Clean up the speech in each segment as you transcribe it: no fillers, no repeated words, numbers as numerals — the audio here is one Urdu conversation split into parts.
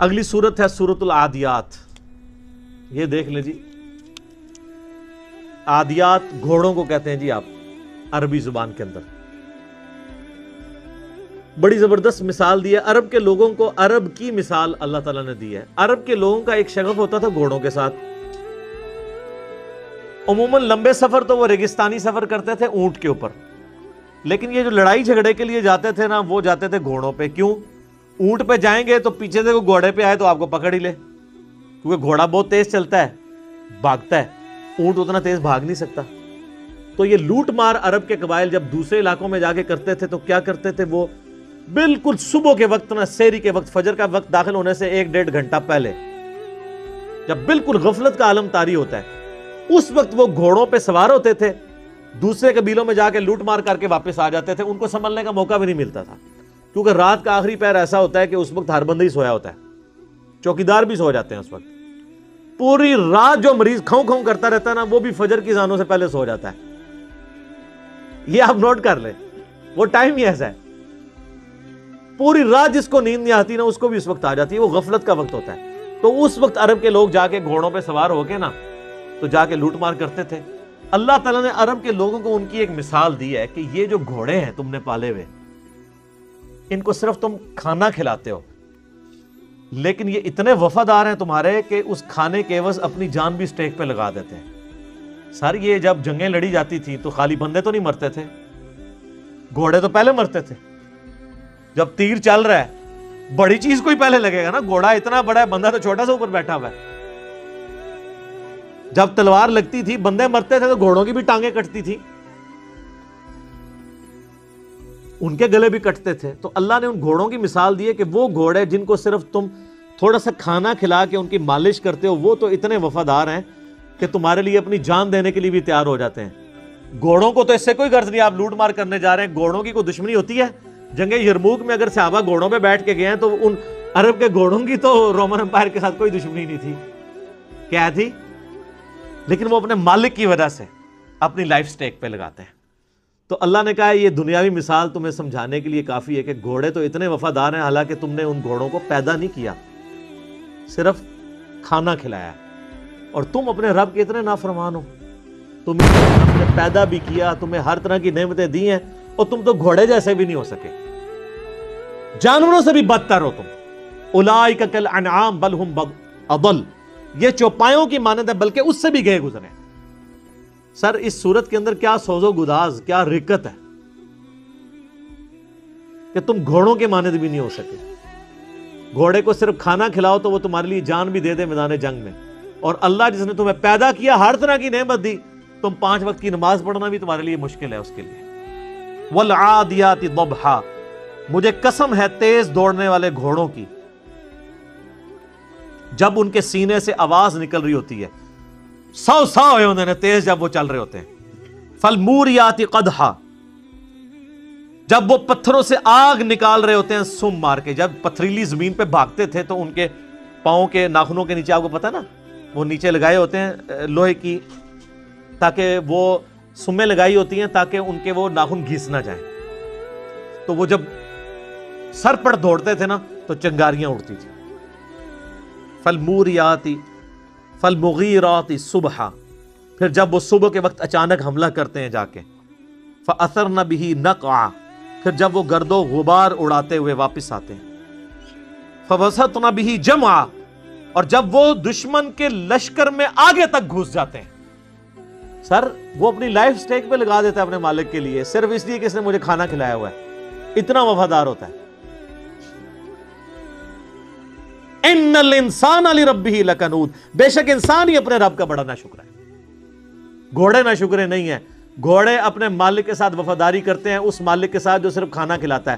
اگلی سورت ہے سورۃ العادیات. یہ دیکھ لیں جی. عادیات گھوڑوں کو کہتے ہیں جی آپ عربی زبان کے اندر. بڑی زبردست مثال دی ہے. عرب کے لوگوں کو عرب کی مثال اللہ تعالیٰ نے دی ہے. عرب کے لوگوں کا ایک شغف ہوتا تھا گھوڑوں کے ساتھ. عموماً لمبے سفر تو وہ ریگستانی سفر کرتے تھے اونٹ کے اوپر، لیکن یہ جو لڑائی جھگڑے کے لیے جاتے تھے نا، وہ جاتے تھے گھوڑوں پہ. کیوں؟ اونٹ پہ جائیں گے تو پیچھے سے کوئی گھوڑے پہ آئے تو آپ کو پکڑ ہی لے، کیونکہ گھوڑا بہت تیز چلتا ہے، بھاگتا ہے. اونٹ اتنا تیز بھاگ نہیں سکتا. تو یہ لوٹ مار عرب کے قبائل جب دوسرے علاقوں میں جا کے کرتے تھے تو کیا کرتے تھے؟ وہ بالکل صبح کے وقت نا، سحری کے وقت، فجر کا وقت داخل ہونے سے 1-1.5 گھنٹہ پہلے، جب بالکل غفلت کا عالم طاری ہوتا ہے، اس وقت وہ گھوڑوں پہ سوار ہوتے تھے، دوسرے قبیلوں میں جا کے لوٹ مار کر کے واپس آ جاتے تھے. ان کو سنبھلنے کا موقع بھی نہیں ملتا تھا، کیونکہ رات کا آخری پہر ایسا ہوتا ہے کہ اس وقت ہر بندہ ہی سویا ہوتا ہے، چوکیدار بھی سو جاتے ہیں اس وقت. پوری رات جو مریض کھوں کھوں کرتا رہتا ہے نا، وہ بھی فجر کی اذانوں سے پہلے سو جاتا ہے. یہ آپ نوٹ کر لیں، وہ ٹائم ہی ایسا ہے. پوری رات جس کو نیند نہیں آتی نا، اس کو بھی اس وقت آ جاتی ہے. وہ غفلت کا وقت ہوتا ہے. تو اس وقت عرب کے لوگ جا کے گھوڑوں پہ سوار ہو کے نا، تو جا کے لوٹ مار کرتے تھے. اللہ تعالیٰ نے عرب کے لوگوں کو ان کی ایک مثال دی ہے کہ یہ جو گھوڑے ہیں تم نے پالے ہوئے، ان کو صرف تم کھانا کھلاتے ہو، لیکن یہ اتنے وفادار ہیں تمہارے کہ اس کھانے کے عوض اپنی جان بھی اسٹیک پہ لگا دیتے ہیں. سر یہ جب جنگیں لڑی جاتی تھی تو خالی بندے تو نہیں مرتے تھے، گھوڑے تو پہلے مرتے تھے. جب تیر چل رہا ہے، بڑی چیز کوئی پہلے لگے گا نا. گھوڑا اتنا بڑا ہے، بندہ تو چھوٹا سا اوپر بیٹھا ہوا ہے. جب تلوار لگتی تھی، بندے مرتے تھے تو گھوڑوں کی بھی ٹانگیں کٹتی تھی، ان کے گلے بھی کٹتے تھے. تو اللہ نے ان گھوڑوں کی مثال دی ہے کہ وہ گھوڑے جن کو صرف تم تھوڑا سا کھانا کھلا کے ان کی مالش کرتے ہو، وہ تو اتنے وفادار ہیں کہ تمہارے لیے اپنی جان دینے کے لیے بھی تیار ہو جاتے ہیں. گھوڑوں کو تو اس سے کوئی غرض نہیں، آپ لوٹ مار کرنے جا رہے ہیں. گھوڑوں کی کوئی دشمنی ہوتی ہے؟ جنگ یرموک میں اگر صحابہ گھوڑوں پہ بیٹھ کے گئے ہیں تو ان عرب کے گھوڑوں کی تو رومن امپائر کے ساتھ کوئی دشمنی نہیں تھی. کیا تھی؟ لیکن وہ اپنے مالک کی وجہ سے اپنی لائف سٹیک پہ لگاتے ہیں. تو اللہ نے کہا یہ دنیاوی مثال تمہیں سمجھانے کے لیے کافی ہے کہ گھوڑے تو اتنے وفادار ہیں، حالانکہ تم نے ان گھوڑوں کو پیدا نہیں کیا، صرف کھانا کھلایا. اور تم اپنے رب کے اتنے نافرمان ہو. تمہیں نے پیدا بھی کیا، تمہیں ہر طرح کی نعمتیں دی ہیں، اور تم تو گھوڑے جیسے بھی نہیں ہو سکے، جانوروں سے بھی بدتر ہو تم. اولئک کالانعام بل ہم اضل، یہ چوپایوں کی مانند ہے بلکہ اس سے بھی گئے گزرے. سر اس صورت کے اندر کیا سوز و گداز، کیا رکت ہے کہ تم گھوڑوں کے مانند بھی نہیں ہو سکے. گھوڑے کو صرف کھانا کھلاؤ تو وہ تمہارے لیے جان بھی دے دے میدان جنگ میں. اور اللہ جس نے تمہیں پیدا کیا، ہر طرح کی نعمت دی، تم 5 وقت کی نماز پڑھنا بھی تمہارے لیے مشکل ہے اس کے لیے. والعادیات ضبحا، مجھے قسم ہے تیز دوڑنے والے گھوڑوں کی، جب ان کے سینے سے آواز نکل رہی ہوتی ہے، سو ہوئے انہوں نے تیز جب وہ چل رہے ہوتے ہیں. فالموریات قدحا، جب وہ پتھروں سے آگ نکال رہے ہوتے ہیں سم مار کے. جب پتھریلی زمین پہ بھاگتے تھے تو ان کے پاؤں کے ناخنوں کے نیچے، آپ کو پتا نا، وہ نیچے لگائے ہوتے ہیں لوہے کی، تاکہ وہ سمیں لگائی ہوتی ہیں تاکہ ان کے وہ ناخن گھس نہ جائیں. تو وہ جب سر پر دوڑتے تھے نا تو چنگاریاں اڑتی تھی. فالموریات فالمغیرات صبحا، پھر جب وہ صبح کے وقت اچانک حملہ کرتے ہیں جا کے. فاثرن به نقعا، پھر جب وہ گرد و غبار اڑاتے ہوئے واپس آتے ہیں. فوسطن به جمعا، اور جب وہ دشمن کے لشکر میں آگے تک گھس جاتے ہیں. سر وہ اپنی لائف سٹیک پہ لگا دیتا ہے اپنے مالک کے لیے، صرف اس لیے کہ اس نے مجھے کھانا کھلایا ہوا ہے. اتنا وفادار ہوتا ہے. ان الانسان لربہ لکنود، بے شک انسان ہی اپنے رب کا بڑا ناشکر ہے. گھوڑے ناشکرے نہیں ہیں. گھوڑے اپنے مالک کے ساتھ وفاداری کرتے ہیں، اس مالک کے ساتھ جو صرف کھانا کھلاتا ہے.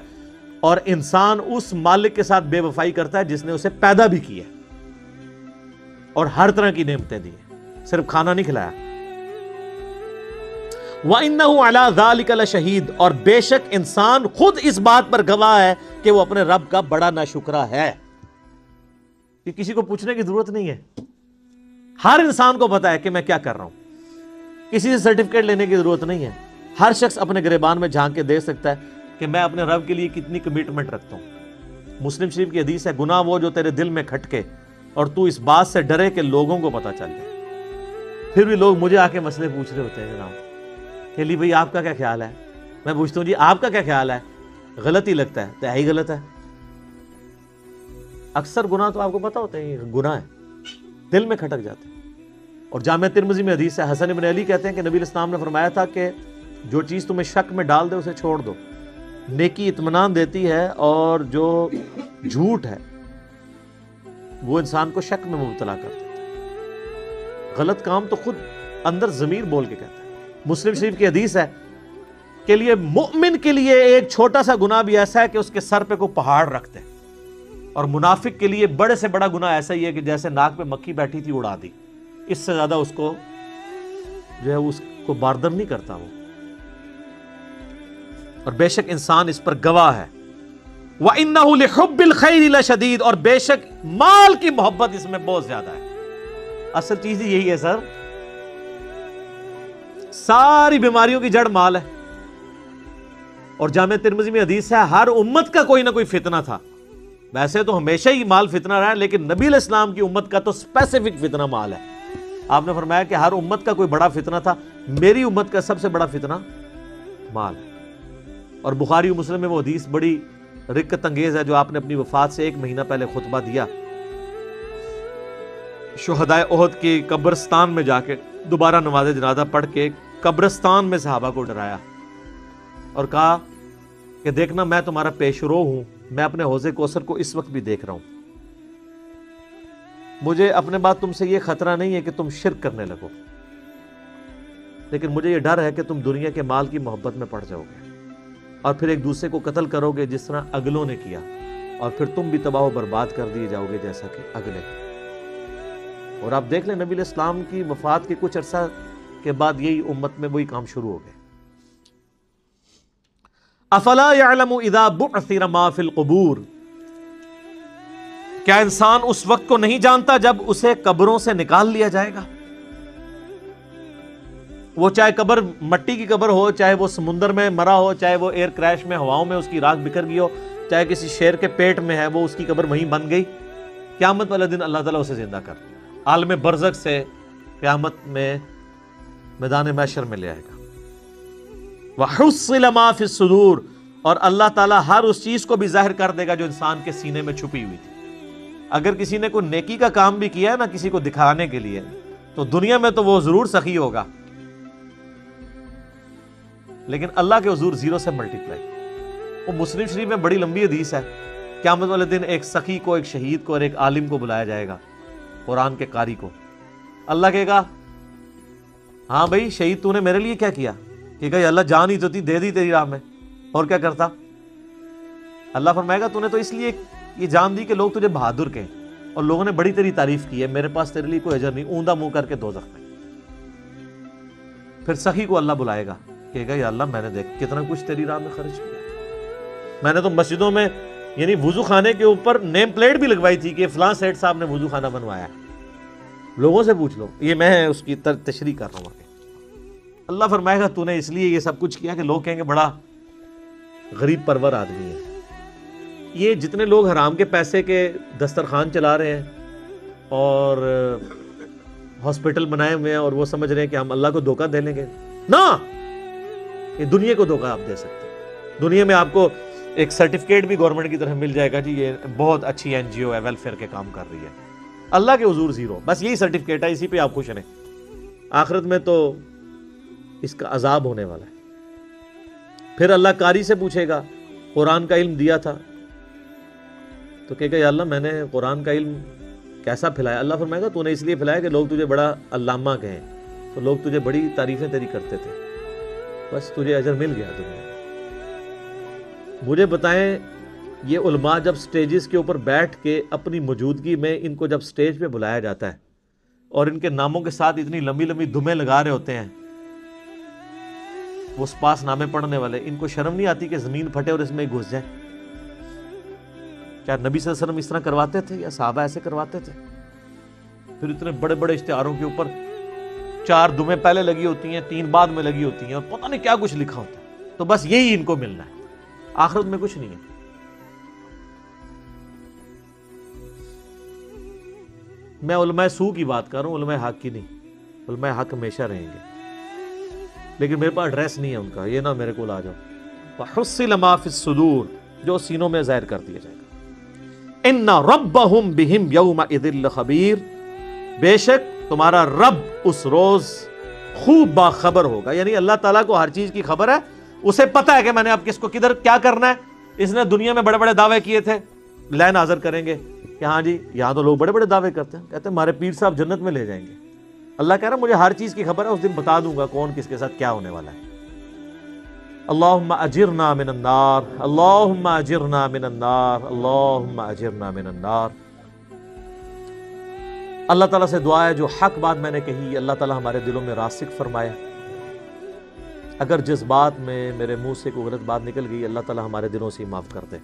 اور انسان اس مالک کے ساتھ بے وفائی کرتا ہے جس نے اسے پیدا بھی کیا اور ہر طرح کی نعمتیں دی ہیں، صرف کھانا نہیں کھلایا. وَإِنَّهُ عَلَى ذَلِكَ لَشَهِيدٌ، اور بے شک انسان خود اس بات پر گواہ ہے کہ وہ اپنے رب کا بڑا ناشکرا ہے. کہ کسی کو پوچھنے کی ضرورت نہیں ہے، ہر انسان کو پتا ہے کہ میں کیا کر رہا ہوں. کسی سے سرٹیفکیٹ لینے کی ضرورت نہیں ہے. ہر شخص اپنے گریبان میں جھانک کے دیکھ سکتا ہے کہ میں اپنے رب کے لیے کتنی کمٹمنٹ رکھتا ہوں. مسلم شریف کی حدیث ہے گناہ وہ جو تیرے دل میں کھٹکے اور تو اس بات سے ڈرے کہ لوگوں کو پتہ چل جائے. پھر بھی لوگ مجھے آ کے مسئلے پوچھ رہے ہوتے ہیں جناب کہ علی بھائی آپ کا کیا خیال ہے. میں پوچھتا ہوں جی آپ کا کیا خیال ہے؟ غلط ہی لگتا ہے تو ہی غلط ہے. اکثر گناہ تو آپ کو پتہ ہوتا ہے یہ گناہ ہے, دل میں کھٹک جاتا ہے. اور جامع ترمذی میں حدیث ہے, حسن بن علی کہتے ہیں کہ نبی اسلام نے فرمایا تھا کہ جو چیز تمہیں شک میں ڈال دے اسے چھوڑ دو. نیکی اطمینان دیتی ہے اور جو جھوٹ ہے وہ انسان کو شک میں مبتلا کر دیتا ہے. غلط کام تو خود اندر ضمیر بول کے کہتا ہے. مسلم شریف کی حدیث ہے کے لیے مؤمن کے لیے ایک چھوٹا سا گناہ بھی ایسا ہے کہ اس کے سر پہ کوئی پہاڑ رکھتے ہیں, اور منافق کے لیے بڑے سے بڑا گناہ ایسا ہی ہے کہ جیسے ناک پہ مکھی بیٹھی تھی اڑا دی, اس سے زیادہ اس کو جو ہے اس کو باردر نہیں کرتا وہ. اور بے شک انسان اس پر گواہ ہے. وَإِنَّهُ لِحُبِّ الْخَيْرِ لَشَدِيدٌ, اور بے شک مال کی محبت اس میں بہت زیادہ ہے. اصل چیز یہی ہے سر, ساری بیماریوں کی جڑ مال ہے. اور جامع ترمذی میں حدیث ہے ہر امت کا کوئی نہ کوئی فتنہ تھا. ویسے تو ہمیشہ ہی مال فتنہ رہا ہے, لیکن نبی علیہ السلام کی امت کا تو اسپیسیفک فتنہ مال ہے. آپ نے فرمایا کہ ہر امت کا کوئی بڑا فتنہ تھا, میری امت کا سب سے بڑا فتنہ مال ہے. اور بخاری و مسلم میں وہ حدیث بڑی رقت انگیز ہے جو آپ نے اپنی وفات سے 1 مہینہ پہلے خطبہ دیا. شہدائے احد کی قبرستان میں جا کے دوبارہ نماز جنازہ پڑھ کے قبرستان میں صحابہ کو ڈرایا اور کہا کہ دیکھنا میں تمہارا پیش رو ہوں, میں اپنے حوض کوثر کو اس وقت بھی دیکھ رہا ہوں. مجھے اپنے بعد تم سے یہ خطرہ نہیں ہے کہ تم شرک کرنے لگو, لیکن مجھے یہ ڈر ہے کہ تم دنیا کے مال کی محبت میں پڑ جاؤ گے اور پھر ایک دوسرے کو قتل کرو گے جس طرح اگلوں نے کیا, اور پھر تم بھی تباہ و برباد کر دیے جاؤ گے جیسا کہ اگلے. اور آپ دیکھ لیں نبی علیہ السلام کی وفات کے کچھ عرصہ کے بعد یہی امت میں وہی کام شروع ہو گئے. افلا يعلم اذا بعثر ما في القبور, کیا انسان اس وقت کو نہیں جانتا جب اسے قبروں سے نکال لیا جائے گا؟ وہ چاہے قبر مٹی کی قبر ہو, چاہے وہ سمندر میں مرا ہو, چاہے وہ ایئر کریش میں ہواؤں میں اس کی راکھ بکھر گئی ہو, چاہے کسی شیر کے پیٹ میں ہے وہ اس کی قبر وہیں بن گئی, قیامت والے دن اللہ تعالیٰ اسے زندہ کر عالم برزخ سے قیامت میں میدان محشر میں لے آئے گا. وَحُصِّلَ مَا فِي الصُّدُورِ, اور اللہ تعالیٰ ہر اس چیز کو بھی ظاہر کر دے گا جو انسان کے سینے میں چھپی ہوئی تھی. اگر کسی نے کوئی نیکی کا کام بھی کیا ہے نا کسی کو دکھانے کے لیے, تو دنیا میں تو وہ ضرور سخی ہوگا, لیکن اللہ کے حضور 0 سے ملٹیپلائی. وہ مسلم شریف میں بڑی لمبی حدیث ہے, قیامت والے دن ایک سخی کو, ایک شہید کو اور ایک عالم کو بلایا جائے گا, قرآن کے قاری کو. اللہ کہے گا ہاں بھائی شہید تو نے میرے لیے کیا کیا؟ کہ کہا اللہ جان ہی تو تھی, دے دی تیری راہ میں, اور کیا کرتا؟ اللہ فرمائے گا تو نے تو اس لیے یہ جان دی کہ لوگ تجھے بہادر کہیں, اور لوگوں نے بڑی تیری تعریف کی ہے, میرے پاس تیرے لیے کوئی اجر نہیں, اوندا منہ کر کے دوزخ میں. پھر سخی کو اللہ بلائے گا, کہے گا یا اللہ میں نے دیکھ کتنا کچھ تیری راہ میں خرچ کیا, میں نے تو مسجدوں میں یعنی وضو خانے کے اوپر نیم پلیٹ بھی لگوائی تھی کہ فلاں سیٹ صاحب نے وضو خانہ بنوایا ہے, لوگوں سے پوچھ لو, یہ میں اس کی تشریح کر رہا ہوں. اللہ فرمائے گا تو نے اس لیے یہ سب کچھ کیا کہ لوگ کہیں گے بڑا غریب پرور آدمی ہے. یہ جتنے لوگ حرام کے پیسے کے دسترخوان چلا رہے ہیں اور ہاسپٹل بنائے ہوئے ہیں اور وہ سمجھ رہے ہیں کہ ہم اللہ کو دھوکہ دے لیں گے, نہ, یہ دنیا کو دھوکہ آپ دے سکتے ہیں. دنیا میں آپ کو ایک سرٹیفکیٹ بھی گورنمنٹ کی طرف مل جائے گا, جی یہ بہت اچھی NGO ہے, ویلفیئر کے کام کر رہی ہے. اللہ کے حضور 0, بس یہی سرٹیفکیٹ ہے, اسی پہ آپ خوش رہیں. آخرت میں تو اس کا عذاب ہونے والا ہے. پھر اللہ قاری سے پوچھے گا قرآن کا علم دیا تھا, تو کہے گا یا اللہ میں نے قرآن کا علم کیسا پھیلایا؟ اللہ فرمائے گا تو نے اس لیے پھیلایا کہ لوگ تجھے بڑا علامہ کہیں, تو لوگ تجھے بڑی تعریفیں تیری کرتے تھے, بس تجھے اجر مل گیا دنیا میں. مجھے بتائیں یہ علماء جب سٹیجز کے اوپر بیٹھ کے اپنی موجودگی میں ان کو جب سٹیج پہ بلایا جاتا ہے اور ان کے ناموں کے ساتھ اتنی لمبی لمبی دمیں لگا رہے ہوتے ہیں وہ سپاس نامے پڑھنے والے, ان کو شرم نہیں آتی کہ زمین پھٹے اور اس میں گھس جائیں؟ کیا نبی صلی اللہ علیہ وسلم اس طرح کرواتے تھے یا صحابہ ایسے کرواتے تھے؟ پھر اتنے بڑے بڑے اشتہاروں کے اوپر 4 دمیں پہلے لگی ہوتی ہیں, 3 بعد میں لگی ہوتی ہیں, اور پتہ نہیں کیا کچھ لکھا ہوتا ہے. تو بس یہی ان کو ملنا ہے, آخرت میں کچھ نہیں ہے. میں علماء سو کی بات کر رہا ہوں، علماء حق کی نہیں. علماء حق ہمیشہ رہیں گے، لیکن میرے پاس ایڈریس نہیں ہے ان کا، یہ نہ میرے کو آ جاؤ. وَحُصِّلَ مَا فِي الصُّدُورِ، جو سینوں میں ظاہر کر دیا جائے گا. إِنَّ رَبَّهُمْ بِهِمْ يَوْمَئِذٍ لَخَبِيرٌ، بے شک تمہارا رب اس روز خوب باخبر ہوگا. یعنی اللہ تعالیٰ کو ہر چیز کی خبر ہے، اسے پتہ ہے کہ میں نے اب کس کو کدھر کیا کرنا ہے. اس نے دنیا میں بڑے بڑے دعوے کیے تھے، لائن حاضر کریں گے کہ ہاں جی یہاں تو لوگ بڑے بڑے دعوے کرتے ہیں، کہتے ہیں ہمارے پیر صاحب جنت میں لے جائیں گے. اللہ کہہ رہا ہے مجھے ہر چیز کی خبر ہے، اس دن بتا دوں گا کون کس کے ساتھ کیا ہونے والا ہے. اللہم اجرنا من النار، اللہم اجرنا من النار، اللہم اجرنا من النار. اللہ تعالیٰ سے دعا ہے جو حق بات میں نے کہی اللہ تعالیٰ ہمارے دلوں میں راسخ فرمائے. اگر جس بات میں میرے منہ سے کوئی غلط بات نکل گئی اللہ تعالیٰ ہمارے دلوں سے معاف کر دے.